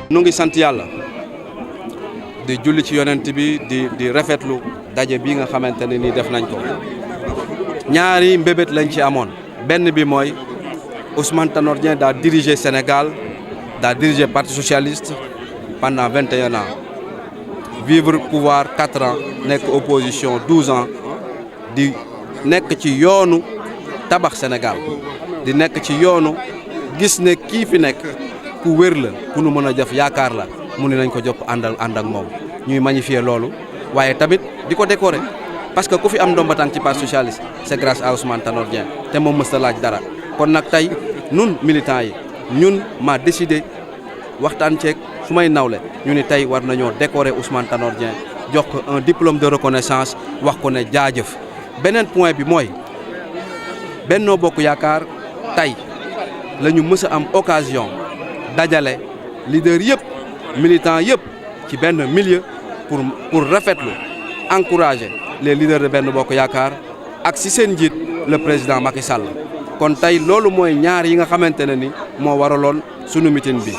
nu ngi sant yàlla di julli ci yonent bi di rafetlu daje bi nga xamante ne ni def nañ ko ñaari mbébét lañ ci amoon benn bi mooy Ousmane Tanor Dieng daa diriger Sénégal daa diriger Parti socialiste pendant 21 ans vivre pouvoir 4 ans nekk opposition 12 ans di nekk ci yoonu tabax Sénégal di nekk ci yoonu gis ne kii fi nekk ku wér la ku nu mën a jëf yaakaar la mu ne nañ ko jopp ànd ak moom ñuy magnifier loolu waaye tamit di ko décorer parce que ku fi am ndomba tànk ci Parti socialiste c'est grâce à Ousmane Tanor Dieng te moom mës a laaj dara kon nag tey ñun militants yi ñun maa décidé waxtaan ceeg su may nawle ñu ni tey war nañoo décorer Ousmane Tanor Dieng jox ko un diplôme de reconnaissance wax ko ne jaajëf beneen point bi mooy Benno Bokk Yaakaar tey la ñu mës a am occasion dajale leader yëpp militants yëpp ci benn milieu pour rafetlu encourager les leaders de Benno Bokk Yaakaar ak si seen njiit le président Macky Sall kon tey loolu mooy ñaar yi nga xamante ne ni moo waraloon sunu meeting bi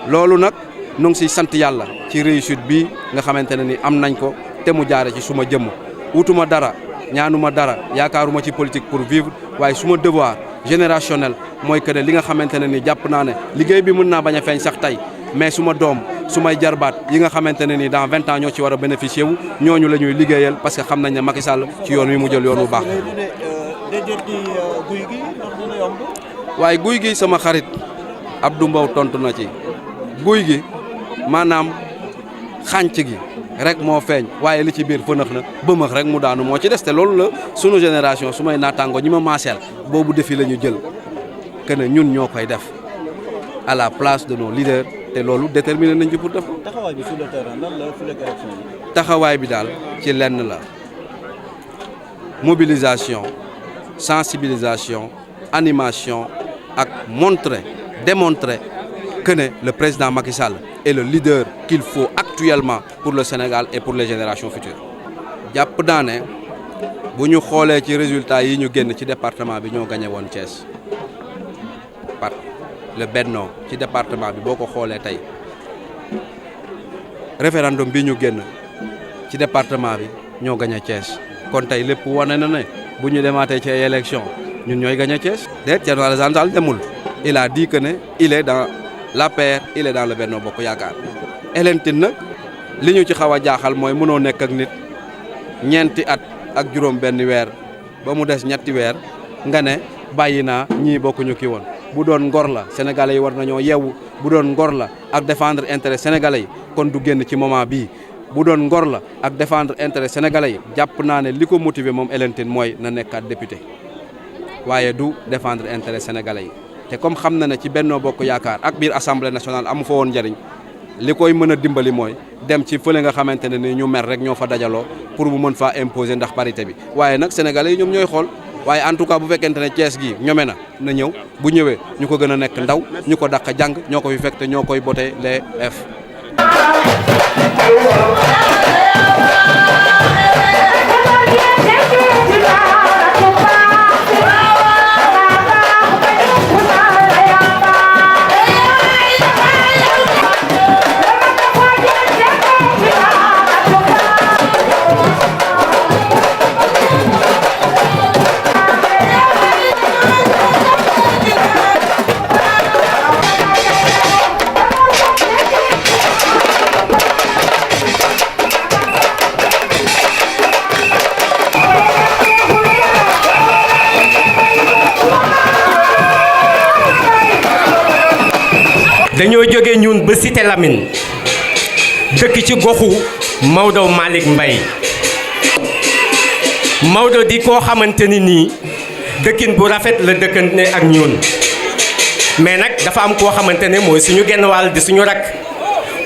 loolu nag nu ngi siy sant yàlla ci réussite bi nga xamante ne ni am nañ ko te mu jaare ci suma jëmm wutuma dara ñaanuma dara yaakaaruma ci politique pour vivre waaye suma devoir générationnel mooy que ne li nga xamante ne ni jàpp naa ne liggéey bi mën naa bañ a feeñ sax tey mais suma doom su may jarbaat yi nga xamante ne ni dans 20 ans ñoo ci war a bénéficier wu ñooñu la ñuy liggéeyal parce que xam nañ ne Macky Sall ci yoon wi mu jël yoon wu baax. waaye guy gi sama xarit Abdou Mbow tontu na ci guy gi maanaam xànc gi rek moo feeñ waaye li ci biir fënax na bëmëx rek mu daanu moo ci des te loolu la sunu génération su may naataango ñi ma maaseel boobu defi la ñu jël que ne ñun ñoo koy def à la place de nos leaders te loolu déterminé nañ ci pour def ko. taxawaay bi sur le terrain nan la fii ak élection yi. taxawaay bi daal ci lenn la mobilisation sensibilisation animation ak démontrer que ne le président Macky Sall est le leader qu'il faut actuellement pour le Sénégal et pour les générations futures. jàpp naa ne bu ñu xoolee ci résultats yi ñu génn ci département bi ñoo gagné woon Thiès par le Benno ci département bi boo ko xoolee tey référendum bi ñu génn ci département bi ñoo gagné Thiès kon tey lépp wane na ne bu ñu demaatee ci ay élection ñun ñooy gagné Thiès. déet Thierno Alassane Sall demul il a dit que ne il est dans l'APR il est dans le Benno Bokk Yaakaar Hélène Tine nag li ñu ci xaw a jaaxal mooy mënoo nekk ak nit ñeenti at ak juróom benn weer ba mu des ñetti weer nga ne bàyyi naa ñii bokkuñu ki woon bu doon ngor la sénégalais yi war nañoo yeewu bu doon ngor la ak défendre intérêt sénégalais yi kon du génn ci moment bii bu doon ngor la ak défendre intérêt sénégalais yi jàpp naa ne li ko motiver moom Hélène Tine mooy na nekkaat député waaye du défendre intérêt sénégalais yi te comme xam na ne ci Benno Bokk Yaakaar ak biir assemblée nationale amu fa woon njëriñ li koy mën a dimbali mooy dem ci fële nga xamante ne ni ñu mer rek ñoo fa dajaloo pour mu mën faa imposer ndax parité bi waaye nag sénégalais yi ñoom ñooy xool waaye en tout cas bu fekkente ne Thiès gi ñome na ñëw bu ñëwee ñu ko gën a nekk ndaw ñu ko dàq jàng ñoo ko fi fekk te ñoo koy bote les F. dañoo jóge ñun ba Cité Lamine dëkk ci goxu Maodo Malick Mbaye Maodo di koo xamante ni nii dëkkin bu rafet la dëkkante ak ñun mais nag dafa am koo xamante ne mooy suñu genn wàll di suñu rak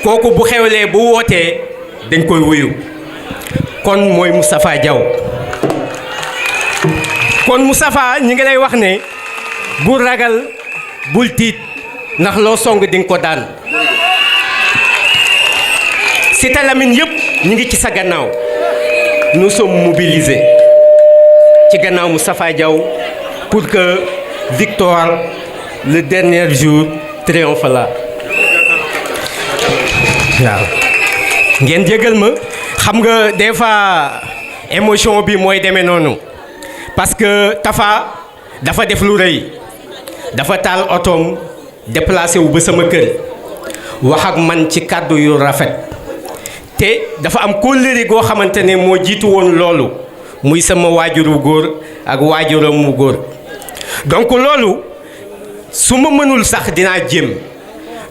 kooku bu xewlee bu wootee dañ koy wuyu kon mooy Moustapha Diaw kon Moustapha ñi ngi lay wax ne bul ragal bul tiit ndax loo song di nga ko daan Cité Lamine yëpp ñu ngi ci sa gannaaw nous sommes mobilisés ci gannaaw Moustapha Diaw pour que victoire le dernier jour triomphe là waaw ngeen jégal ma xam nga des fois émotion bi mooy demee noonu parce que Tafa dafa def lu rëy dafa taal otoom déplacé wu ba sama kër wax ak man ci kàddu yu rafet te dafa am kóllëre goo xamante ne moo jiitu woon loolu muy sama waajuru góor ak waajuram mu góor donc loolu su ma mënul sax dinaa jéem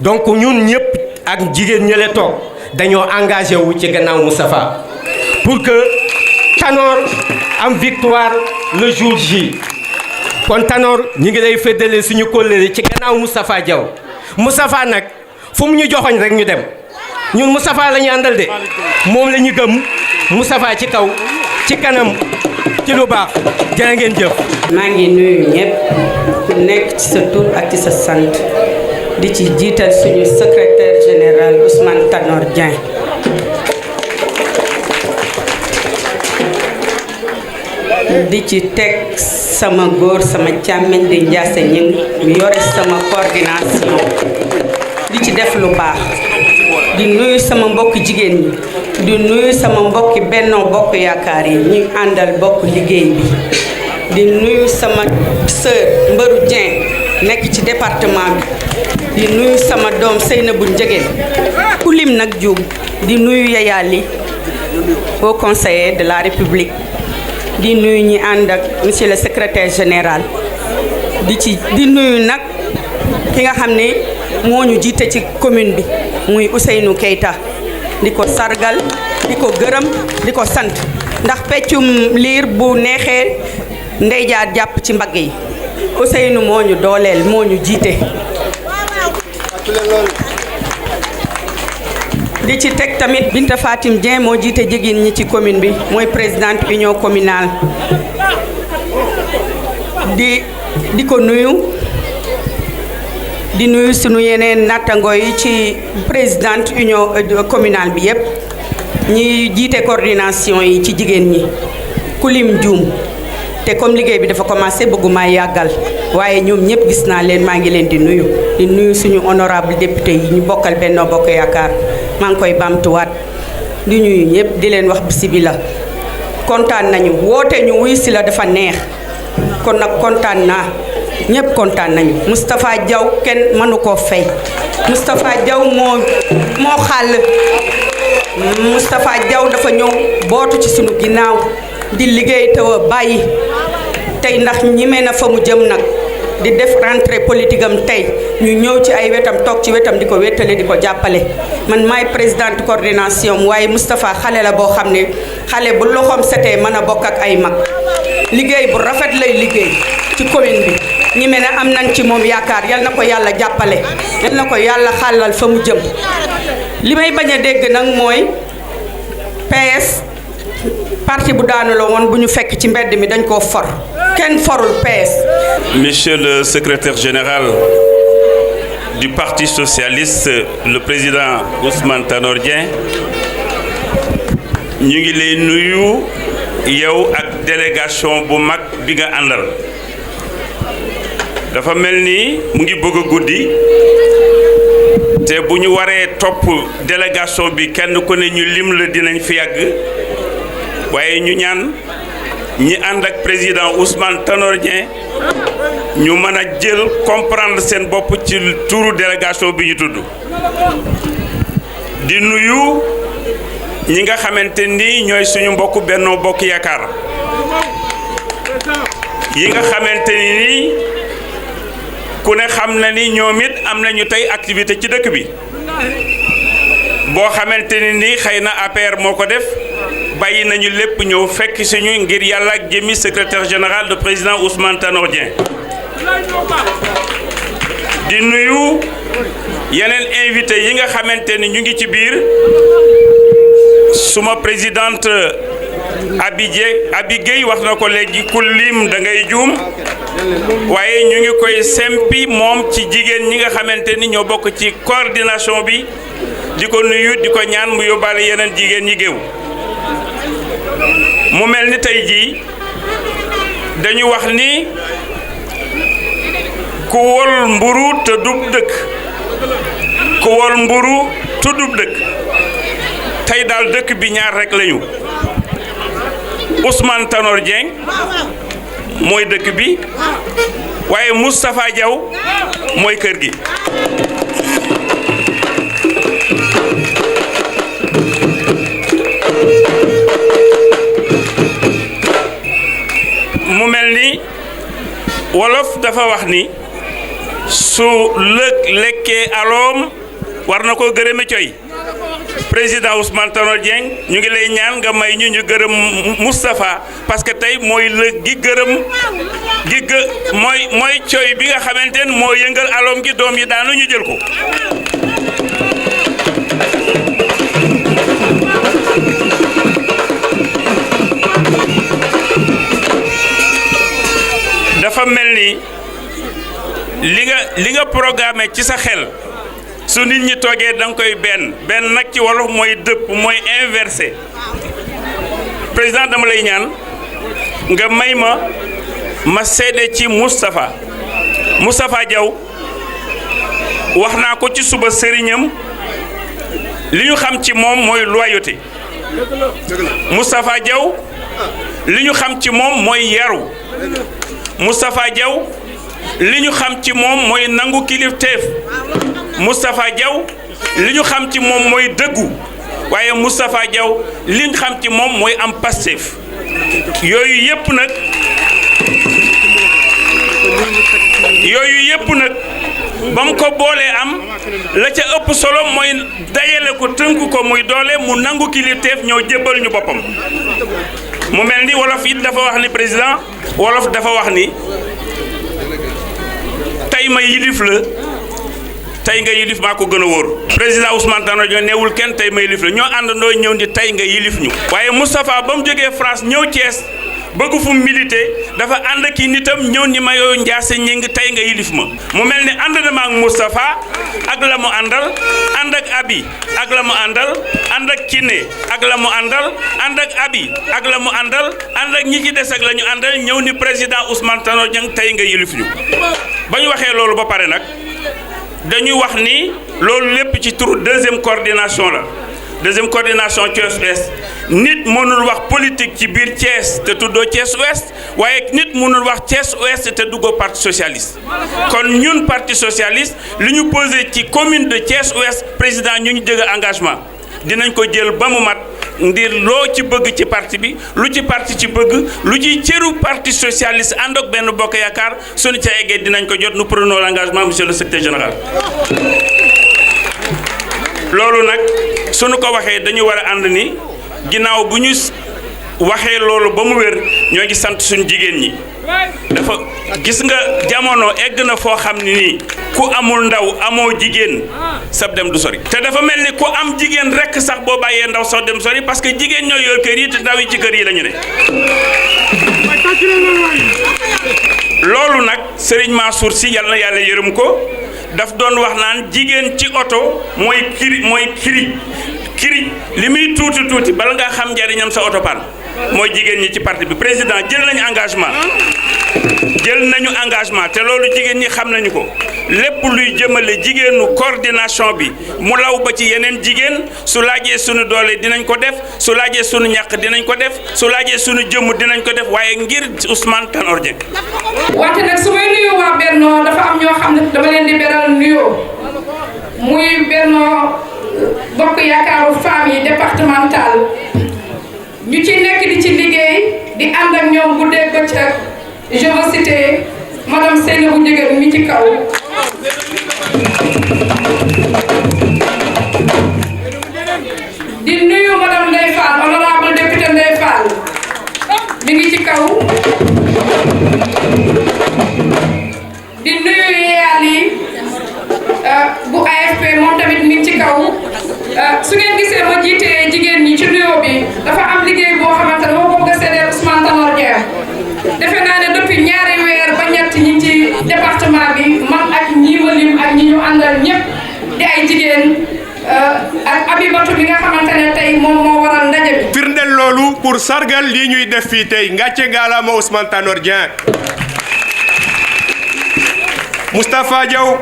donc ñun ñëpp ak jigéen ñële toog dañoo engagé wu ci gannaaw Moustapha pour que Tanor am victoire le jour J kon Tanor ñi ngi lay féddale suñu kóllëre ci gannaaw Moustapha Diaw Moustapha nag fu mu ñu joxoñ rek ñu dem ñun Moustapha la ñu àndal de moom la ñu gëm Moustapha ci kaw ci kanam ci lu baax jërë ngeen jëf. maa ngi nuyu ñëpp ku nekk ci sa tur ak ci sa sant di ci jiital suñu secrétaire général Ousmane Tanor Dieng. di ci teg sama góor sama càmmiñ di Ndiasse Ñing mi yore sama coordination di ci def lu baax di nuyu sama mbokk jigéen ñi di nuyu sama mbokki Benno Bokk Yaakaar yi ñu àndal bokk liggéey bi di nuyu sama sœur Mbarou Dieng nekk ci département bi di nuyu sama doom Seynabou Ndiéguène ku lim nag juum di nuyu Yaya Ly au conseiller de la République di nuyu ñi ànd ak monsieur le secrétaire général di nuyu nag ki nga xam ne moo ñu jiite ci commune bi muy Ousseynou Keita di ko sargal di ko gërëm di ko sant ndax peccum liir bu neexee ndey jaar jàpp ci mbagg yi Ousseynou moo ñu dooleel moo ñu jiite. di ci teg tamit Binta Fatim Dieng moo jiite jigéen ñi ci commune bi mooy présidente union communale di ko nuyu di nuyu sunu yeneen nattango yi ci présidente union communale bi yépp ñi jiite coordination yi ci jigéen ñi ku lim juum te comme liggéey bi dafa commencé bëgguma yàggal waaye ñoom ñëpp gis naa leen maa ngi leen di nuyu suñu honorable député yi ñu bokkal Benno Bokk Yaakaar maa ngi koy bamtuwaat di nuyu ñëpp di leen wax bismillah kontaan nañu woote ñu wuy si la dafa neex kon nag kontaan naa ñëpp kontaan nañu Moustapha Diaw kenn mënu koo fay Moustapha Diaw moo xàll Moustapha Diaw dafa ñëw bootu ci sunu ginnaaw di liggéey taw a bàyyi tey ndax ñime na fa mu jëm nag di def rentrée politique am tey ñu ñëw ci ay wetam toog ci wetam di ko wéttale di ko jàppale man maay présidente coordination waaye Moustapha xale la boo xam ne xale bu loxoom setee mën a bokk ak ay mag liggéey bu rafet lay liggéey ci commune bi ñime na am nañ ci moom yaakaar yal na ko yàlla jàppale yal na ko yàlla xàllal fa mu jëm li may bañ a dégg nag mooy PS parti bu daanu la woon bu ñu fekk ci mbedd mi dañ koo for kenn forul PS. Monsieur le secrétaire général du Parti socialiste, le président Ousmane Tanor Dieng, ñu ngi lay nuyu yow ak délégation bu mag bi nga àndal dafa mel ni mu ngi bëgg a guddi te bu ñu waree topp délégation bi kenn ku ne ñu lim la dinañ fi yàgg waaye ñu ñaan ñi ànd ak président Ousmane Tanor Dieng ñu mën a jël comprendre seen bopp ci turu délégation bi ñu tudd di nuyu ñi nga xamante ni ñooy suñu mbokku Benno Bokk Yaakaar yi nga xamante ni ku ne xam na ni ñoom it am nañu tey activité ci dëkk bi boo xamante ni xëy na APR moo ko def bàyyi nañu lépp ñëw fekk suñu ngir yàlla ak jëmi secrétaire général de président Ousmane Tanor Dieng di nuyu yeneen invité yi nga xamante ni ñu ngi ci biir suma présidente Abi Gueye wax na ko léegi ku lim da ngay juum waaye ñu ngi koy sempi moom ci jigéen ñi nga xamante ni ñoo bokk ci coordination bi di ko nuyu di ko ñaan mu yóbbaale yeneen jigéen ñi géew mu mel ni tey jii dañu wax ni ku wol mburu te dub dëkk ku wol mburu te dub dëkk tey daal dëkk bi ñaar rek lañu Ousmane Tanor Dieng mooy dëkk bi waaye Moustapha Diaw mooy kër gi. mu mel ni wolof dafa wax ni su lekkee aloom war na koo gërëme coy président Ousmane Tanor Dieng ñu ngi lay ñaan nga may ñu gërëm Moustapha parce que tey mooy lëg gi gërëm mooy coy bi nga xamante ne moo yëngal aloom gi doom yi daanu ñu jël ko. dafa mel ni li nga programmé ci sa xel su nit ñi toogee da nga koy benn nag ci wolof mooy dëpp mooy inversé président dama lay ñaan nga may ma seede ci Moustapha Diaw wax naa ko ci suba sëriñam li ñu xam ci moom mooy loyauté Moustapha Diaw li ñu xam ci moom mooy yaru Moustapha Diaw li ñu xam ci moom mooy nangu kilifteef Moustapha Diaw li ñu xam ci moom mooy dëggu waaye Moustapha Diaw li ñu xam ci moom mooy am Pastef yooyu yëpp nag ba mu ko boolee am la ca ëpp solo mooy dajale ko tënk ko muy doole mu nangu kilifteef ñëw jébbal ñu boppam mu mel ni wolof it dafa wax ni président wolof dafa wax ni tey ma yilif la tey nga yilif maa ko gën a wóor président Ousmane Tanor Dieng neewul kenn tey ma yilif la ñoo àndandoo ñëw ni tey nga yilif ñu waaye Moustapha ba mu jógee France ñëw Thiès bëgg fu milité dafa ànd ak i nitam ñëw ni ma yow Ndiasse Gningue tey nga yilif ma mu mel ni ànd na ma ak Moustapha ak la mu àndal ànd ak Abi ak la mu àndal ànd ak Kiné ak la mu àndal ànd ak Abi ak la mu àndal ànd ak ñi ci des ak la ñu àndal ñëw ni président Ousmane Tanor Dieng tey nga yilif ñu ba ñu waxee loolu ba pare nag dañuy wax ni loolu lépp ci turu deuxième coordination la deuxième coordination Thiès Ouest nit mënul wax politique ci biir Thiès te tuddoo Thiès Ouest waaye nit mënul wax Thiès Ouest te duggoo parti socialiste kon ñun parti socialiste li ñu posé ci commune de Thiès Ouest président ñu ngi jëg engagement dinañ ko jël ba mu mat ndir loo ci bëgg ci parti bi lu ci parti ci bëgg lu ci cëru parti socialiste ànd ak benn bokk yaakaar suñu ca eggee dinañ ko jot nous prenons l'engagement monsieur le secrétaire général loolu nag suñu ko waxee dañu war a ànd ni ginnaaw bu ñu waxee loolu ba mu wér ñoo ngi sant suñu jigéen ñi dafa gis nga jamono egg na foo xam ne nii ku amul ndaw amoo jigéen sab dem du sori te dafa mel ni ku am jigéen rekk sax boo bàyyee ndaw sax dem sori parce que jigéen ñoo yor kër yi te ndaw yi ci kër yi la ñu ne loolu nag Serigne Mansour Sy yàlla na yàlla yërëm ko daf doon wax naan jigéen ci oto mooy kiri li muy tuuti bala ngaa xam njariñam sa oto pan mooy jigéen ñi ci parti bi président jël nañu engagement te loolu jigéen ñi xam nañu ko lépp luy jëmale jigéenu coordination bi mu law ba ci yeneen jigéen su laajee sunu doole dinañ ko def su laajee sunu ñàkk dinañ ko def su laajee sunu jëmm dinañ ko def waaye ngir Ousmane Tanor Dieng. wante nag su may nuyoo waa Benno dafa am ñoo xam ne dama leen di beral nuyoo muy Benno Bokk Yaakaaru femmes yi départemental ñu ci nekk di ci liggéey di ànd ak ñoom guddee bëccëg je veux citer madame Seynabou Ndiéguène mi ci kaw di nuyu madame Ndeye Fall honorable député Ndeye Fall mi ngi ci kaw di nuyu yaal yi bu AFP moom tamit mi ngi ci kaw su ngeen gisee ma jiitee jigéen ñi ci nuyoo bi dafa am liggéey boo xamante ne moo bëgg a seedeel Ousmane Tanor Dieng defe naa ne depuis ñaari weer ba ñett ñi ci département bi man ak ñi ma lim ak ñi ñu àndal ñëpp di ay jigéen ak Abibatu bi nga xamante ne tey moom moo waral ndaje bi. firndeel loolu pour sargal lii ñuy def fii tey ngàcce ngaalaama Ousmane Tanor Dieng Moustapha Diaw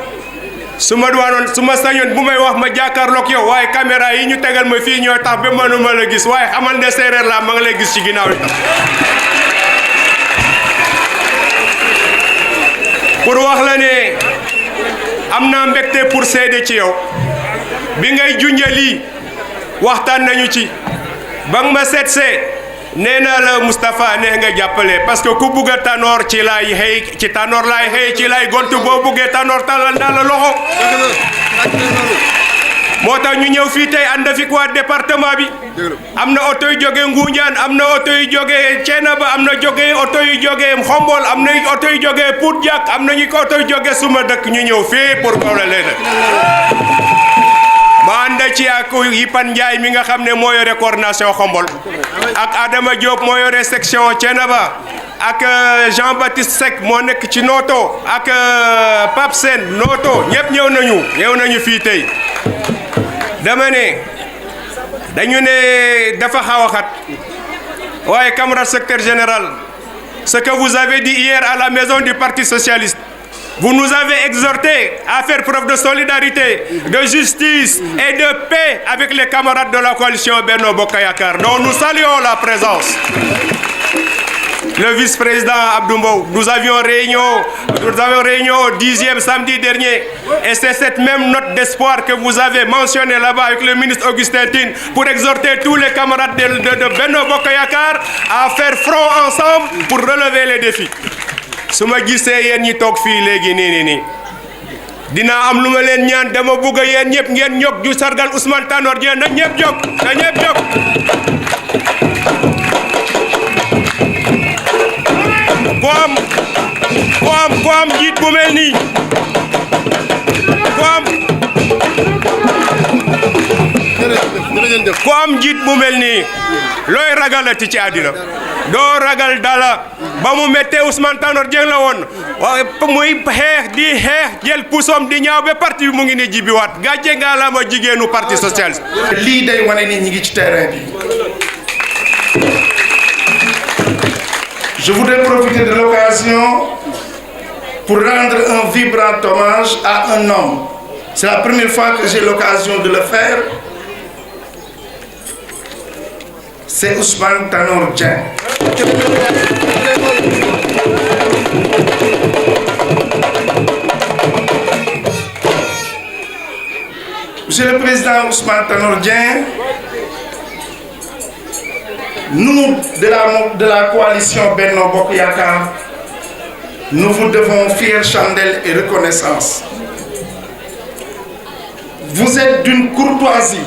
su ma sañoon bu may wax ma jàkkaarloog yow waaye caméra yi ñu tegal ma fii ñoo tax ba mënuma la gis waaye xamal ne séeréer laa ma ngi lay gis ci ginnaaw itam pour wax la ne am naa mbégte pour seede ci yow bi ngay junjee lii waxtaan nañu ci ba nga ma seetsee nee naa la Moustapha nee nga jàppale parce que ku bugg a Tanor ci laay xëy ci Tanor laay xëy ci laay gontu boo buggee Tanor talal naa la loxo moo tax ñu ñëw fii tey ànd fi waa département bi am na oto yu jógee Ngoundiane am na oto yu jógee Thiénaba am na oto yu jógee Xombol am na oto yu jógee Pout Diack am nañu oto yu jógee suma dëkk ñu ñëw fii pour boole leen ma ànd ci ak Yipan Ndiaye mi nga xam ne moo yore coordination Xombol ak Adama Diop moo yore section Thiénaba ak Jean Baptiste Seck moo nekk ci Noto ak Pape Sène Noto ñëpp ñëw nañu fii tey dama ne dañu ne dafa xaw a xat waaye camarade secrétaire général ce que vous avez dit hier à la maison du Parti socialiste vous nous avez exhorté à faire preuve de solidarité, de justice et de paix avec les camarades de la coalition Benno Bokk Yakaar dont nous saluons la présence. Le vice-président Abdou Mbow, nous avions réunion au 10e samedi dernier et c'est cette même note d'espoir que vous avez mentionnée là-bas avec le ministre Augustin Tine pour exhorter tous les camarades de Benno Bokk Yakaar à faire front ensemble pour relever les défis. su ma gisee yéen ñi toog fii léegi nii dinaa am lu ma leen ñaan dama bëgg yéen ñëpp ngeen ñog ju sargal Ousmane Tanor Dieng na ñëpp jóg ku am njiit bu mel nii ku am njiit bu mel nii looy ragalati ci àddina doo ragal dala ba mu méttee Ousmane Tanor Dieng la woon waaye muy xeex di xeex jël pusoom di ñaaw ba parti bi mu ngi ne jibiwaat gàcce nga la ma jigéenu parti socialiste. lii day wane ni ñi ngi ci terrain bi. Je voudrais profiter de l'occasion pour rendre un vibrant hommage à un homme. C'est la première fois que j'ai l'occasion de le faire. C'est Ousmane Tanor Dieng. Monsieur le Président Ousmane Tanor Dieng, nous de la coalition Benno Bokk Yakaar, nous vous devons fière chandelle et reconnaissance. Vous êtes d'une courtoisie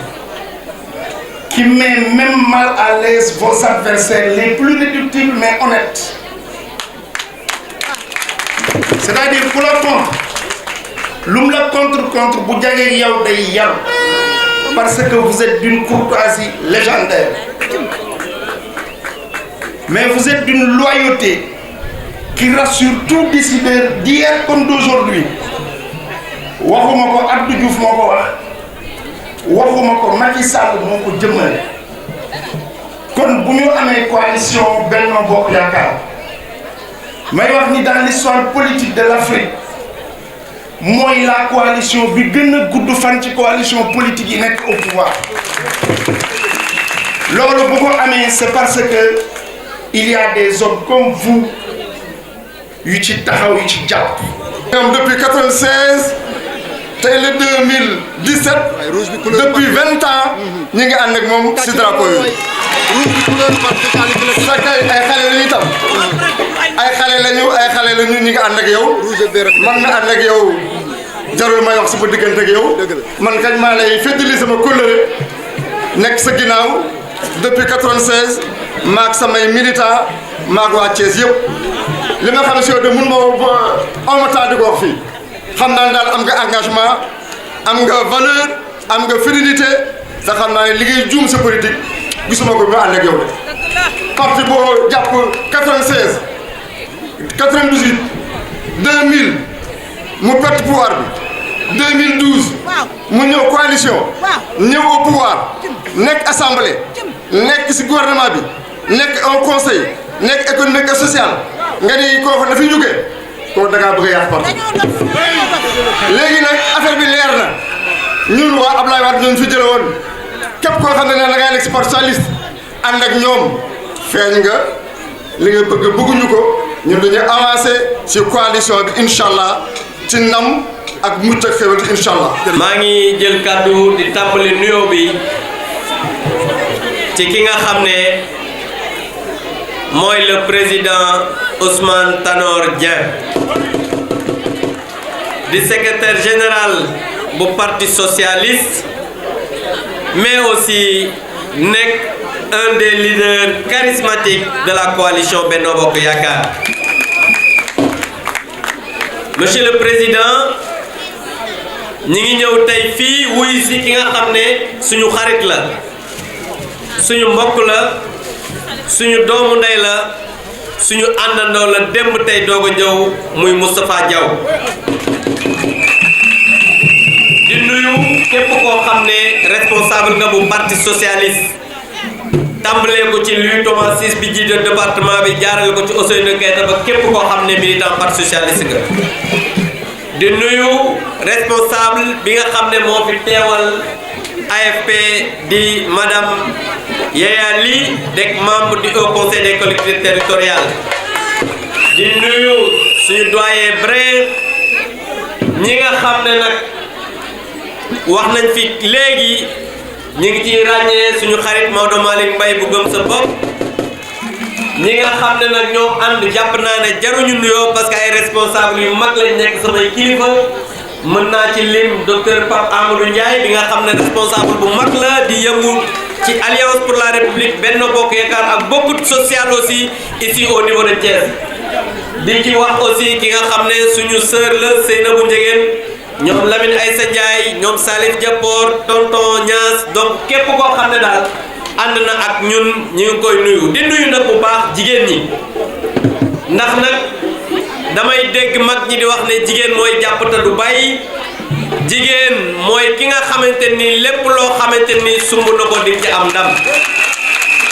qui met même mal à l'aise vos adversaires les plus réductibles mais honnêtes. C'est-à-dire pour la contre, l'um la contre bu jagee yow day yaru parce que vous êtes d'une courtoisie légendaire. Mais vous êtes d'une loyauté qui rassure tout décideur d'hier comme d'aujourd'hui. waxuma ko Abdou Diouf moo ko wax waxuma ko Macky Sall moo ko jëmmale kon bu ñu amee coalition Benno Bokk Yakaar may wax ni dans l'histoire politique de l'Afrique mooy la coalition bi gën a gudd fan ci coalition politique yi nekk au pouvoir loolu bu ko amee c'est parce que il y a des hommes comme vous yu ci taxaw yu ci jàpp. Depuis 96 tey le 2017 depuis 20 ans ñi ngi ànd ak moom ci drapeau yi. fekk ay xale lañu tam ay xale lañu ñi ngi ànd ak yow man mi ànd ak yow jarul may wax sama diggante ak yow man kañ maa lay feddali sama kóllëre nekk sa ginnaaw depuis 96 maak samay militant maak waa Thiès yëpp li nga xam ne si yow de mun ma temps di ko wax fii xam naa ne daal am nga engagement am nga valeur am nga fidélité sa xam naa ne liggéey juum sa politique gisuma ko bi ma ànd ak yow de parti boo jàpp 96 98 2000 mu perte pouvoir bi 2012 mu ñëw coalition ñëw au pouvoir nekk assemblée nekk si gouvernement bi nekk un conseil nekk économique et social nga ni kooku na fi jógee kooku da ngaa bëgg a yàq parti léegi nag affaire bi leer na ñun waa Ablaye Wade ñooñu fi jële woon képp koo xam ne da ngay nekk si parti socialiste ànd ak ñoom feeñ nga li nga bëgg bëgguñu ko ñun dañuy avancé si coalition bi incha allah ci ndam ak mucc ak xéwal incha allah. maa ngi jël kàddu di tàmbali nuyoo bi ci ki nga xam ne mooy le président Ousmane Tanor Dieng di secrétaire général bu parti socialiste mais aussi nekk un des leaders charismatiques de la coalition Benno Bokk Yaakaar. Monsieur le président ñi ngi ñëw tey fii wuy si ki nga xam ne suñu xarit la suñu mbokk la suñu doomu ndey la suñu àndandoo la démb tey doog a ñëw muy Moustapha Diaw di nuyu képp koo xam ne responsable nga bu parti socialiste tàmbalee ko ci Louis Thomas Ciss bi jiite département bi jaarale ko ci Ousseynou Keita ba képp koo xam ne militant parti socialiste nga di nuyu responsable bi nga xam ne moo fi teewal AFP di madame Yaya Ly nekk membre du Haut Conseil des collectivités territoriales di nuyu suñu doyen Bré ñi nga xam ne nag wax nañ fi léegi ñi ngi ciy ràññee suñu xarit Maodo Malick Mbaye bu gëm sa bopp ñi nga xam ne nag ñoo ànd jàpp naa ne jaruñu nuyoo parce que ay responsable yu mag lañ nekk samay kilifa mën naa ci lim docteur Pape Amadou Ndiaye bi nga xam ne responsable bu mag la di yëngu ci Alliance pour la République Benno Bokk Yaakaar ak beaucoup de social aussi ici au niveau de Thiès di ci wax aussi ki nga xam ne suñu sœur la Seynabou Ndiégène ñoom Lamine Aïssa Ndiaye ñoom Salif Diapor tonton Niass donc képp koo xam ne daal ànd na ak ñun ñu ngi koy nuyu di nuyu nag bu baax jigéen ñi ndax nag damay dégg mag ñi di wax ne jigéen mooy jàpp te du bàyyi jigéen mooy ki nga xamante ni lépp loo xamante ni sumb na ko di ci am ndam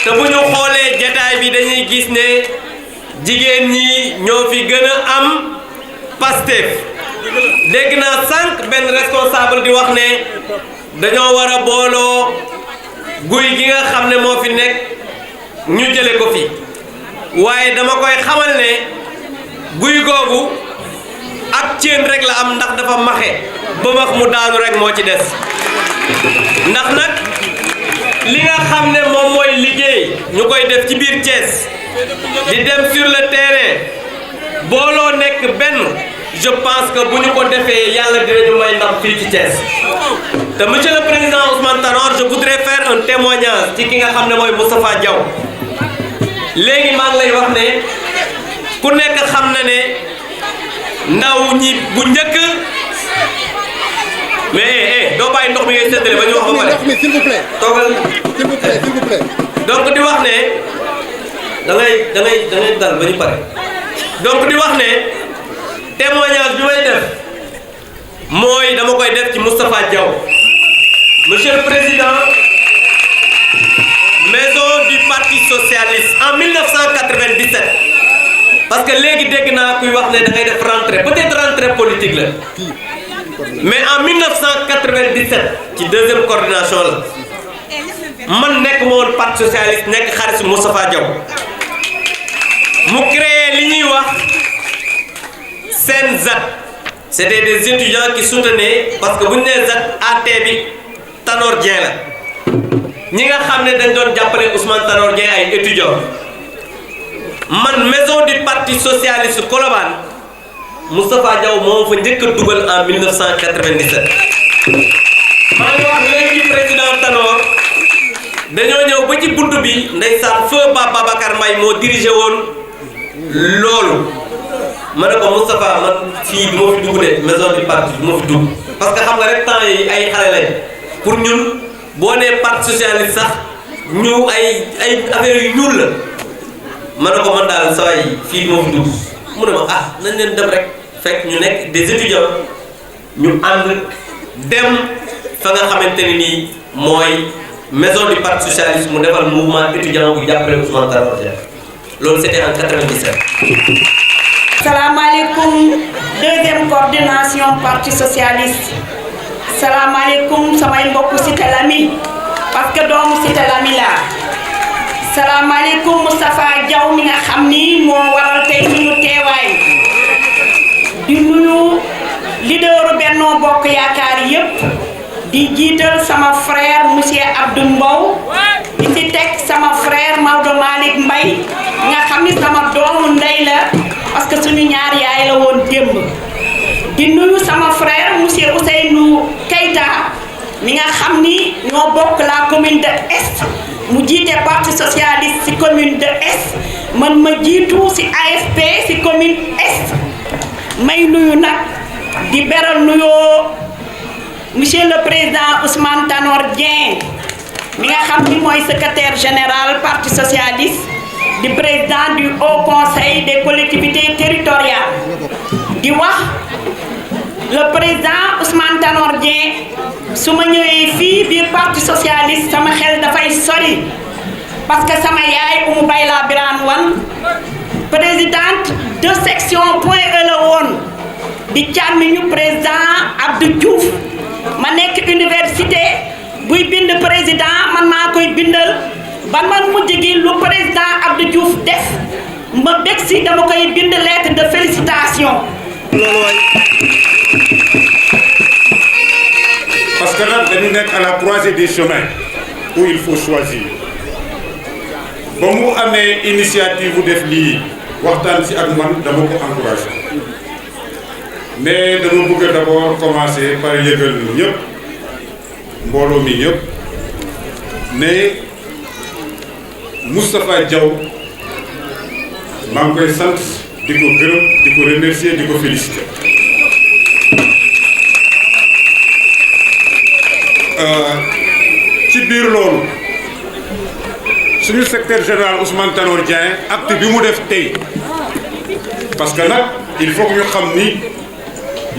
te bu ñu xoolee jataay bi dañuy gis ne jigéen ñi ñoo fi gën a am Pastef dégg naa sànq benn responsable di wax ne dañoo war a booloo guy gi nga xam ne moo fi nekk ñu jële ko fi waaye dama koy xamal ne guy googu ak ceen rek la am ndax dafa maxe ba max mu daanu rek moo ci des ndax nag li nga xam ne moom mooy liggéey ñu koy def ci biir Thiès di dem sur le terrain booloo nekk benn je pense que bu ñu ko defee yàlla dinañu may ndam fii ci Thiès te monsieur le président Ousmane Tanor je voudrais faire un témoignage ci ki nga xam ne mooy Moustapha Diaw léegi maa ngi lay wax ne ku nekk xam na ne ndaw ñi bu njëkk mais doo bàyyi ndox mi ngay séddale ba ñu wax ba pare s'il vous plaît toogal s'il vous plaît s'il vous plaît donc di wax ne da ngay dal ba ñu pare donc di wax ne témoignage bi may def mooy dama koy def ci Moustapha Diaw monsieur le président maison du parti socialiste en 1997 parce que léegi dégg naa kuy wax ne da ngay def rentrée peut-être rentrée politique la mais en 1997 ci deuxième coordination la man nekk ma woon parti socialiste nekk xarit Moustapha Diaw mu créé li ñuy wax seen ZAT c'était des étudiants qui soutenaient parce que bu ñu nee ZAT AT bi Tanor Dieng la ñi nga xam ne dañ doon jàppale Ousmane Tanor Dieng ay étudiants man maison du parti socialiste Colobane Moustapha Diaw moo fa njëkk a dugal en 1997. maa ngi wax léegi président Tanor dañoo ñëw ba ci bunt bi ndeysaan feu Babacar Mbaye moo dirigé woon loolu ma ne ko Moustapha man fii du ma fi dugg de maison du parti du ma fi dugg parce que xam nga rek temps yi ay xale lañ pour ñun boo nee parti socialiste sax ñu ay affaire yu ñuul la ma ne ko man daal saa yi fii du ma fi dugg mu ne ma ah nañ leen dem rek fekk ñu nekk des étudiants ñu ànd dem fa nga xamante ne nii mooy maison du parti socialiste mu defal mouvement étudiant bu jàppale Ousmane Tanor Dieng loolu c'était en 97. salaamaaleykum deuxième coordination parti socialiste salaamaaleykum samay mbokku Cité Lamy parce que doomu Cité Lamy laa salaamaaleykum Moustapha Diaw mi nga xam ni moo waral tey suñu teewaay di nuyu leaderu Benno Bokk Yaakaar yépp di jiital sama frère monsieur Abdou Mbow di ci teg sama frère Maodo Malick Mbaye nga xam ni sama doomu ndey la parce que suñu ñaar yaay la woon démb di nuyu sama frère monsieur Ousseynou Keita mi nga xam ni ñoo bokk la commune de Est mu jiite parti socialiste ci commune de Est man ma jiitu ci AFP ci commune Est may nuyu nag di beral nuyoo monsieur le président Ousmane Tanor Dieng mi nga xam ni mooy secrétaire général parti socialiste di président du Haut Conseil des collectivités territoriales di wax le président Ousmane Tanor Dieng su ma ñëwee fii biir parti socialiste sama xel dafay sori parce que sama yaay Oumou Bayla Birane Wane présidente de section Point E la woon di càmmiñu président Abdou Diouf ma nekk université buy bind président man maa koy bindal ba man mujj gi lu président Abdou Diouf def ma bég si dama koy bind lettre de félicitation. Parce que là dañu nekk à la croisée des chemins où il faut choisir ba mu amee initiative bu def lii waxtaan si ak man dama ko encouragé mais dama bëgg d'abord commencer par yëgal ñëpp mbooloo mi ñëpp ne Moustapha Diaw maa ngi koy sant di ko gërëm di ko remercier di ko féliciter ci biir loolu suñu secrétaire général Ousmane Tanor Dieng acte bi mu def tey parce que nag il faut que ñu xam ni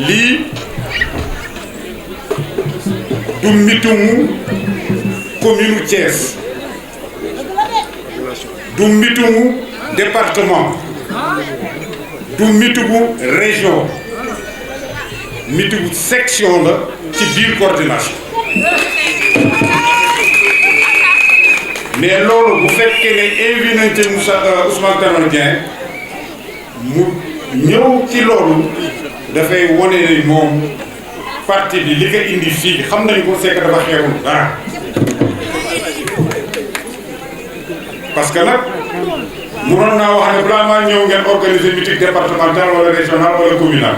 lii du mitumu commune Thiès du mitumu département du mitumu région mitumu section la ci biir coordination mais loolu bu fekkee ne invité nañ ci Ousmane Tanor Dieng mu ñëw ci loolu dafay wone ne moom parti bi li ko indi fii xam nañu ko c'est que dafa xeewul dara parce que nag mënoon naa wax ne balaa maa ñëw ngeen organiser meeting départemental wala régional wala communal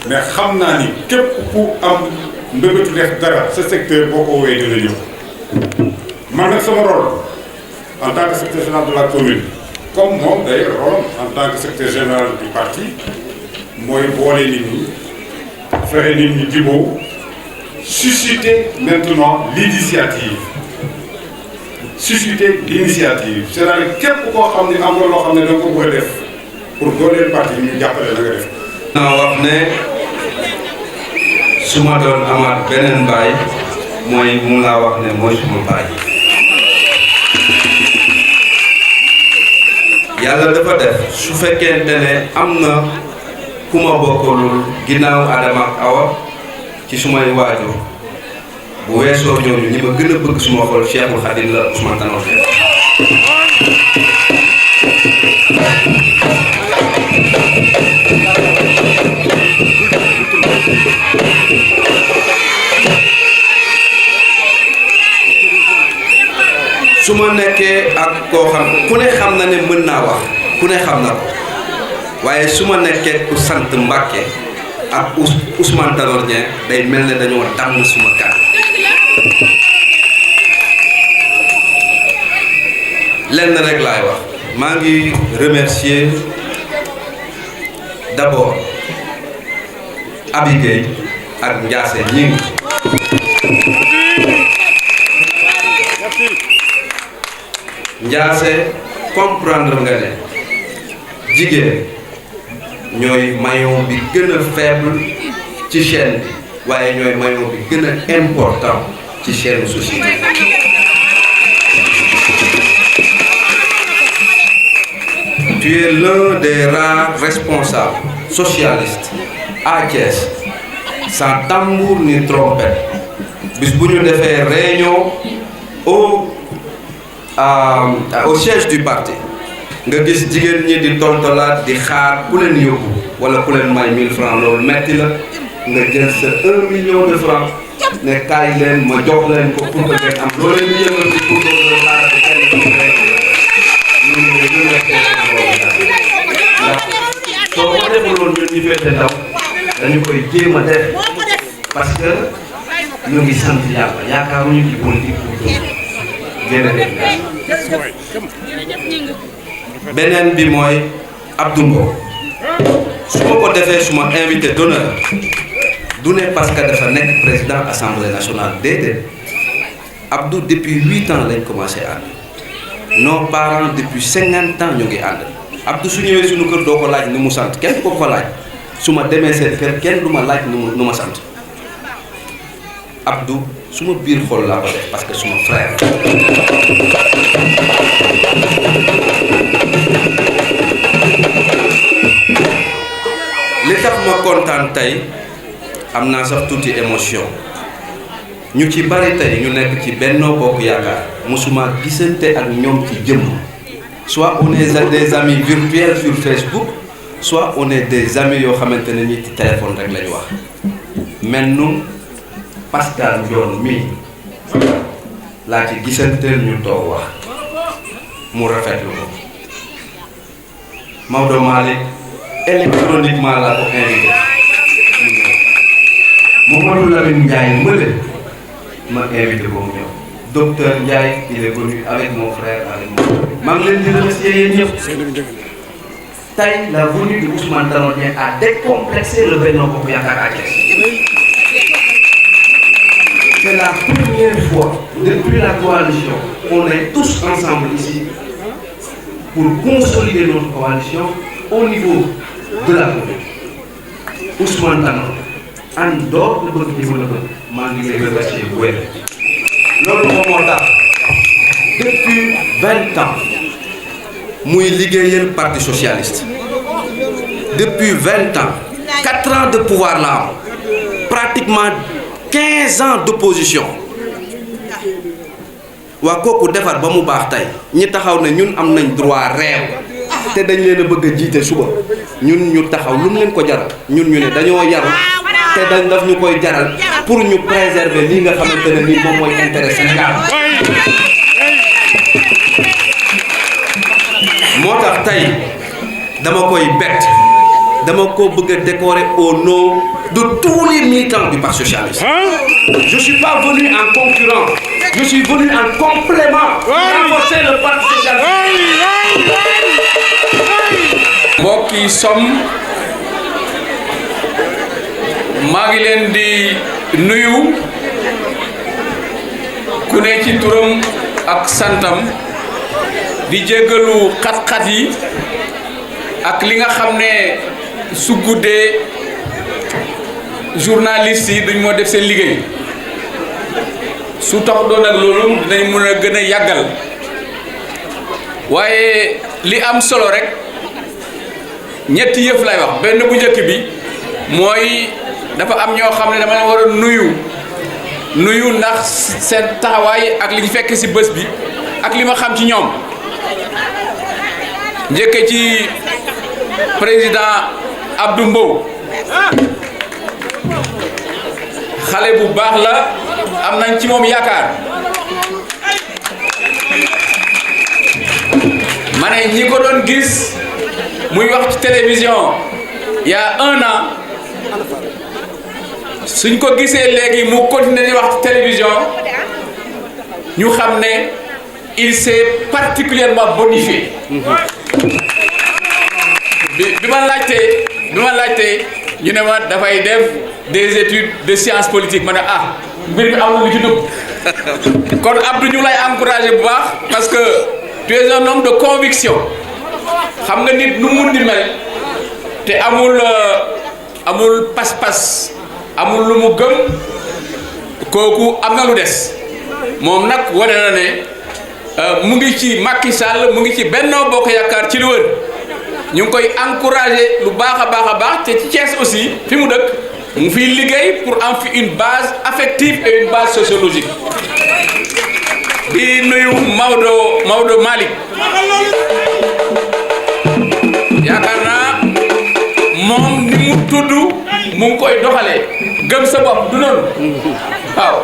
mais xam naa ni képp ku am mbébétu def dara sa secteur boo ko woowee dina ñëw man nag sama rôle en tant que secrétaire général de la commune comme moom d'ailleurs rôle en tant que secrétaire général du parti mooy boole nit ñi fexe nit ñi jubóo susciter maintenant l'initiative c'est-à-dire képp koo xam ne am nga loo xam ne da nga ko bëgg a def pour dooleel parti ñu jàppale la nga def. naa wax ne su ma doon amaat beneen baay mooy mun laa wax ne mooy suma baay. yàlla dafa def su fekkente ne am na ku ma bokkalul ginnaaw Adama ak Awa ci sumay waajur bu weesoo ñooñu ñi ma gën a bëgg suma xol Cheikhul Khadim la Ousmane Tanor Dieng. su ma nekkee ak koo xam ku ne xam na ne mën naa wax ku ne xam na ko waaye su ma nekkee ku sant Mbàkke ak Ousmane Tanor Dieng day mel ne dañoo damm suma kàddu lenn rek laay wax maa ngi remercier d'abord Abi Gueye ak Ndiasse ñi Ndiasse comprendre nga ne jigéen ñooy maillon bi gën a faible ci chaîne bi waaye ñooy maillon bi gën a important ci chaîne société. tu es l'un des rares responsables socialistes à Thiès sans tambour ni trompette bis bu ñu defee réunion au siège du parti nga gis jigéen ñi di tontolaat di xaar ku leen yóbbu wala ku leen may 1000 francs loolu metti la nga jël sa 1 million de francs ne kaay leen ma jox leen ko pour que ngeen am loo leen yëngal ci pour que ngeen xaaral kenn ku nekk soo ko defuloon ñun ñu féete ndaw dañu koy jéem a def parce que ñu ngi sant yàlla yaakaaruñu ci politique pour beneen bi mooy Abdou Mbow su ma ko defee suma invité d'honneur du ne parce que dafa nekk président assemblée nationale déedéet Abdou depuis 8 ans lañ commencé ànd nos parents depuis 50 ans ñu ngi ànd Abdou su ñëwee suñu kër doo ko laaj ni mu sant kenn ko fa laaj su ma demee seen kër kenn du ma laaj nu ma sant Abdou suma biir xol laa ko def parce que suma frère li tax ma kontaan tey am naa sax tuuti émotion ñu ci bari tey ñu nekk ci Benno Bokk Yaakaar mosuma gisante ak ñoom ci jëmm soit on est des amis virtuels sur Facebook soit on est des amis yoo xamante ne ñi ci téléphone rek lañu wax mel nu Pascal Ndione mii laa ci gisanteel ñu toog wax mu rafetlu ko Maodo Malick électroniquement laa ko invité Mamadou Lamine Ndiaye mële ma invité ko mu ñëw docteur Ndiaye il est venu avec mon frère avec moi maa ngi leen di remercier yéen ñëpp tey la venue de Ousmane Tanor Dieng a décomplexé le Benno Bokk Yaakaar à Thiès. C'est la première fois depuis la coalition on est tous ensemble ici pour consolider notre coalition au niveau de la commune. Ousmane Tanor en dehors de bëgg ñu mën a bëgg maa ngi lay remercier bu wér loolu moom moo tax depuis 20 ans muy liggéeyal parti socialiste depuis 20 ans 4 ans de pouvoir la am pratiquement 15 ans d'opposition waa kooku defar ba mu baax tey ñi taxaw ne ñun am nañ droit réew te dañ leen a bëgg a jiite suba ñun ñu taxaw lu mu leen ko jaral ñun ñu ne dañoo yaru te dañ daf ñu koy jaral pour ñu préserver lii nga xamante ne nii moom mooy intérêt Sénégal moo tax tey dama koy bett dama ko bëgg a décorer au nom de tous les militants du Parti socialiste. Je suis pas venu en concurrent, je suis venu en complément pour renforcer le Parti socialiste. mbokk yi maa ngi leen di nuyu ku ne ci turam ak santam di jéggalu xat-xat yi ak li nga xam ne su guddee journaliste yi duñ moo def seen liggéey su tax doon ak loolu dinañ mën a gën a yàggal waaye li am solo rek ñetti yëf lay wax benn bu njëkk bi mooy dafa am ñoo xam ne dama leen war a nuyu ndax seen taxawaay ak li ñu fekk ci bés bi ak li ma xam ci ñoom njëkke ci président Abdou Mbow xale bu baax la am nañ ci moom yaakaar ma ne ñi ko doon gis muy wax ci télévision il y a 1 an suñ ko gisee léegi mu continuer di wax ci télévision ñu xam ne il s'est particulièrement bonifié bi ma laajtee ñu ne ma dafay def des études de sciences politiques ma ne mbir mi am na lu ci dugg kon Abdou ñu lay encourager bu baax parce que tu es un homme de conviction xam nga nit nu mun di mel te amul pas-pas amul lu mu gëm kooku am na lu des moom nag wane na ne mu ngi ci Macky Sall mu ngi ci Benno Bokk Yaakaar ci lu wër ñu ngi koy encourager lu baax a baax te ci Thiès aussi fi mu dëkk mu fiy liggéey pour am fi une base affective et une base sociologique di nuyu Maodo Malick yaakaar naa moom ni mu tudd mu ngi koy doxalee gëm sa bopp du noonu waaw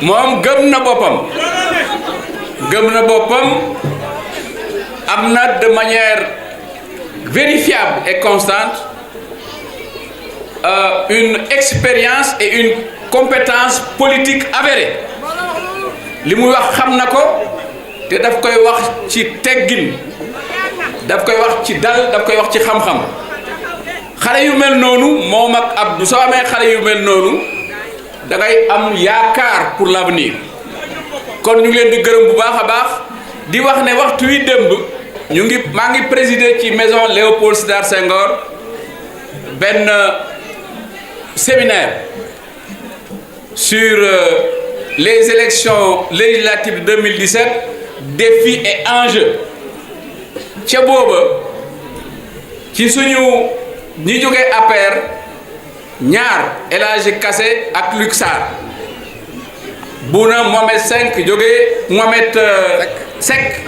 moom gëm na boppam am na de manière vérifiable et constante une expérience et une compétence politique avérée li muy wax xam na ko te daf koy wax ci teggin daf koy wax ci dal daf koy wax ci xam-xam xale yu mel noonu moom ak Abdou soo amee xale yu mel noonu da ngay am yaakaar pour l'avenir kon ñu ngi leen di gërëm bu baax a baax di wax ne waxtu wi démb maa ngi présider ci maison Léopold Sédar Senghor benn séminaire sur les élections législatives de 2017 défis et enjeux ca booba ci suñu ñi jógee APR ñaar El Hadji Kassé ak Luc Sarr Bouna Mohamed Seck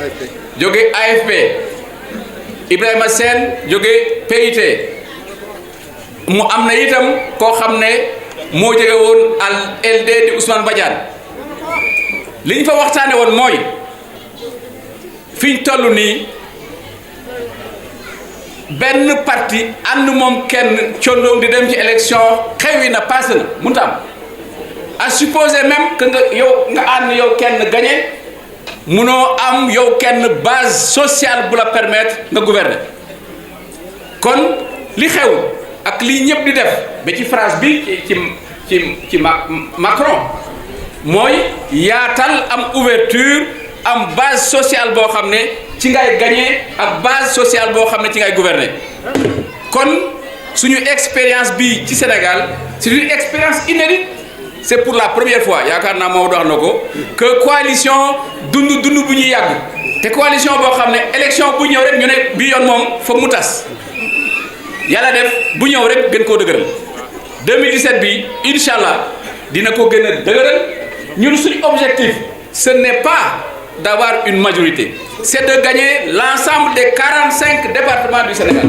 jóge AFP Ibrahima Sène jóge PIT mu am na itam koo xam ne moo jóge woon al LD di Ousmane Badiane li ñu fa waxtaane woon mooy fi ñu toll nii benn parti ànd moom kenn condoom di dem ci élection xewi na passé na mënut a am à supposer même que nga ànd yow kenn gagné munoo am yow kenn base sociale bu la permettre nga gouverner kon li xew ak lii ñëpp di def ba ci phrase bi ci Macron mooy yaatal am ouverture am base sociale boo xam ne ci ngay gagner ak base sociale boo xam ne ci ngay gouverner kon suñu expérience bi ci Sénégal c'est une expérience inédite c'est pour la première fois yaakaar naa Maodo wax na ko que coalition dund bu ñuy yàgg te coalition boo xam ne élection bu ñëw rek ñu ne bii yoon moom foog mu tas yàlla def bu ñëw rek gën koo dëgëral 2017 bi incha allah dina ko gën a dëgëral ñun suñu objectif ce n'est pas d'avoir une majorité c'est de gagner l'ensemble des 45 départements du Sénégal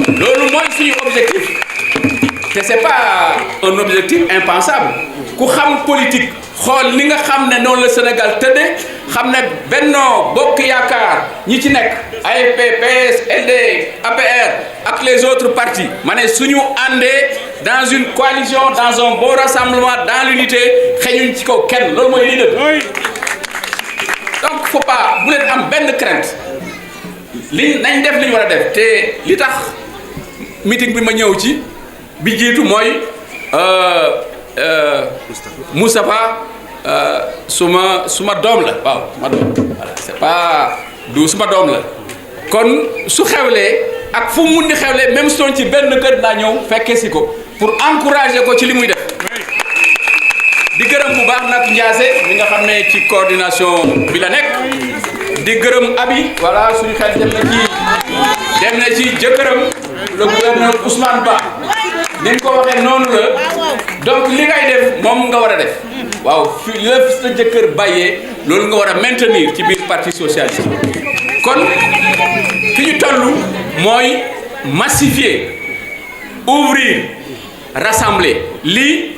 loolu mooy suñu objectif te c'est pas un objectif impensable ku xam politique xool li nga xam ne noonu la Sénégal tëddee xam ne Benno Bokk Yaakaar ñi ci nekk AFP PS LD APR ak les autres partis ma ne suñu àndee dans une coalition dans un bon rassemblement dans l'unité xeñuñ ci kaw kenn loolu mooy lii dëgg donc faut pas bu leen am benn crainte nañ def li ñu war a def te li tax meeting bi ma ñëw ci bi jiitu mooy Moustapha suma doom la waaw suma doom voilà c'est pas du suma doom la kon su xewlee ak fu mun di xewlee même soon ci benn kër naa ñëw fekkee si ko pour encourager ko ci li muy def di gërëm bu baax nag Ndiassé mi nga xam ne ci coordination bi la nekk di gërëm Abi voilà suñu xel dem na ci jëkkëram le gouverneur Ousmane Ba ni nga ko waxee noonu la donc li ngay def moom nga war a def waaw fi la sa jëkkër bàyyee loolu nga war a maintenir ci biir parti socialiste kon fi ñu toll mooy massifier ouvrir rassembler lii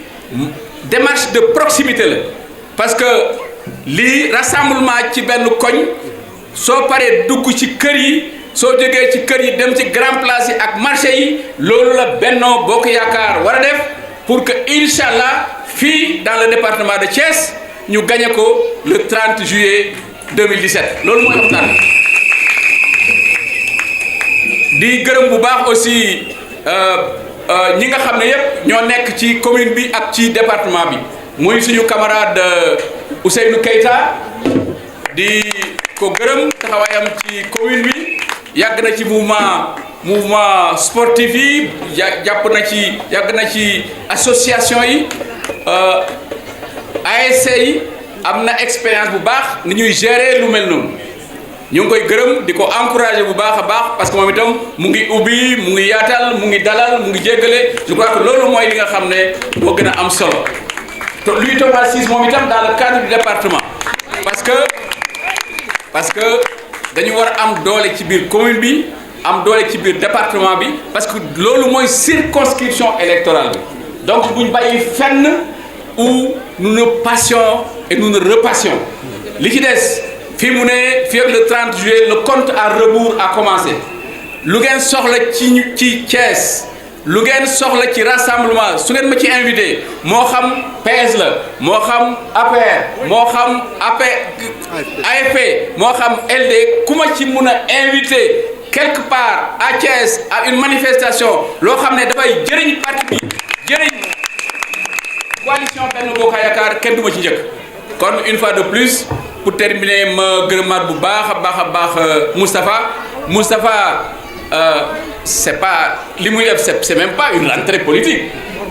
démarche de proximité la parce que lii rassemblement ci benn koñ soo paree dugg ci kër yi soo jógee ci kër yi dem ci grand place yi ak marché yi loolu la Benno Bokk Yaakaar war a def pour que incha allah fii dans le département de Thiès ñu gagné ko le 30 juillet 2017 loolu mooy waxtaan di gërëm bu baax aussi ñi nga xam ne yépp ñoo nekk ci commune bi ak ci département bi muy suñu camarade Ousseynou Keita di ko gërëm taxawaayam ci commune bi yàgg na ci mouvement sportif yi yàgg na ci association yi ASC yi am na expérience bu baax ni ñuy gérer lu mel noonu ñu ngi koy gërëm di ko encourager bu baax a baax parce que moom itam mu ngi ubbi mu ngi yaatal mu ngi dalal mu ngi jéggale je crois que loolu mooy li nga xam ne moo gën a am solo te lui Thomas Ciss moom itam dans le cadre du département parce que dañu war a am doole ci biir commune bi am doole ci biir département bi parce que loolu mooy circonscription électorale bi donc buñ bàyyi fenn où nous ne passions et nous ne repassions li ci des fii mu ne fii ak le 30 juillet le compte à rebours a commencé lu ngeen soxla ci Thiès lu ngeen soxla ci rassemblement su ngeen ma ci invité moo xam PS la moo xam APR moo xam AFP moo xam LD ku ma ci mun a invité quelque part à Thiès à une manifestation loo xam ne dafay jëriñ parti bi jëriñ coalition Benno Bokk Yaakaar kenn du ma ci njëkk kon une fois de plus pour terminer ma gërëmaat bu baax a baax Moustapha c'est pas li muy def c'est même pas une rentrée politique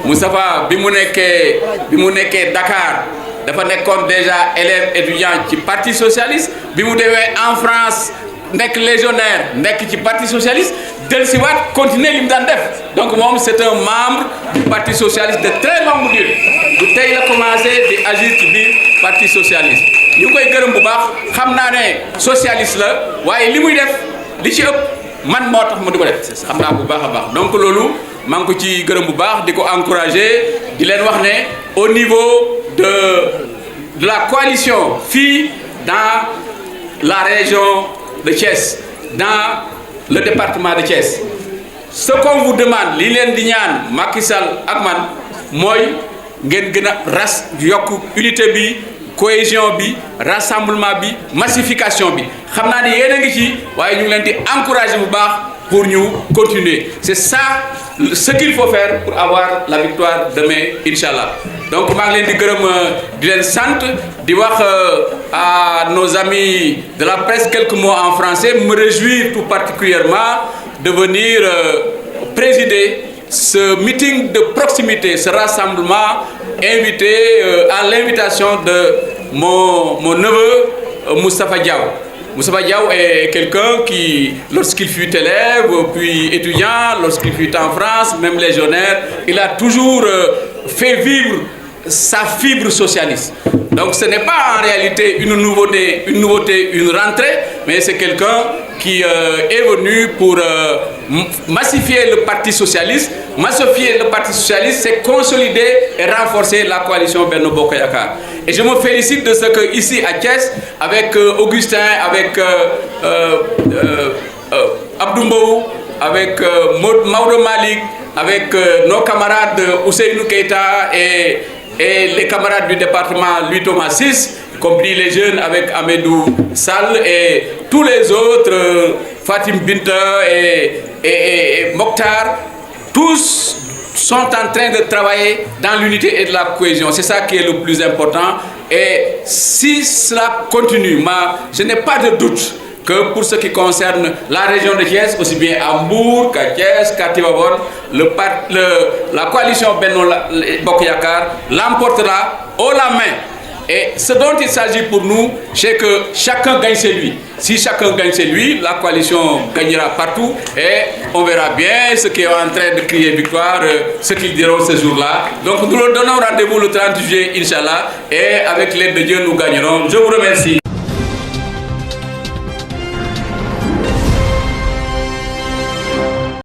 Moustapha bi mu nekkee Dakar dafa nekkoon déjà élève étudiant ci parti socialiste bi mu demee en France nekk légionnaire nekk ci parti socialiste dellusiwaat continuer li mu daan def donc moom c'est un membre du parti socialiste de très longue durée du tey la commencé di agir ci biir parti socialiste ñu koy gërëm bu baax xam naa ne socialiste la waaye li muy def li ci ëpp man moo tax mu di ko def xam naa bu baax a baax donc loolu maa ngi ko ci gërëm bu baax di ko encourager di leen wax ne au niveau de la coalition fii dans la région de Thiès dans le département de Thiès ce qu'on vous demande li leen di ñaan Macky Sall ak man mooy ngeen gën a yokk unité bi cohésion bi rassemblement bi massification bi xam naa ni yéen a ngi ci waaye ñu ngi leen di encourager bu baax pour ñu continuer c'est ça ce qu'il faut faire pour avoir la victoire demain inchallah donc maa ngi leen di gërëm di leen sant di wax à nos amis de la presse quelques mots en français me réjouir tout particulièrement de venir présider ce meeting de proximité, ce rassemblement invité à l'invitation de mon neveu Moustapha Diaw. Moustapha Diaw est quelqu'un qui, lorsqu'il fut élève, puis étudiant, lorsqu'il fut en France, même légionnaire, il a toujours fait vivre sa fibre socialiste. Donc ce n'est pas en réalité une nouveauté, une rentrée, mais c'est quelqu'un qui est venu pour massifier le Parti socialiste. Massifier le Parti socialiste, c'est consolider et renforcer la coalition Benno Bokk Yaakaar. Et je me félicite de ce que ici à Thiès, avec Augustin, avec Abdou Mbow, avec Maodo Malick, avec nos camarades Ousseynou Keita et les camarades du département Louis Thomas Ciss, y compris les jeunes avec Amédou Sall et tous les autres, Fatim Binta et Mokhtar, tous sont en train de travailler dans l'unité et de la cohésion. C'est ça qui est le plus important. Et si cela continue, je n'ai pas de doute que pour ce qui concerne la région de Thiès, aussi bien à Mbour qu'à Thiès, qu'à Tivaouane, la coalition Benno Bokk Yaakaar l'emportera haut la main. Et ce dont il s'agit pour nous, c'est que chacun gagne chez lui. Si chacun gagne chez lui, la coalition gagnera partout et on verra bien ce qui est en train de crier victoire, ce qu'ils diront ce jour-là. Donc nous leur donnons rendez-vous le 30 juillet, Inch'Allah, et avec l'aide de Dieu, nous gagnerons. Je vous remercie.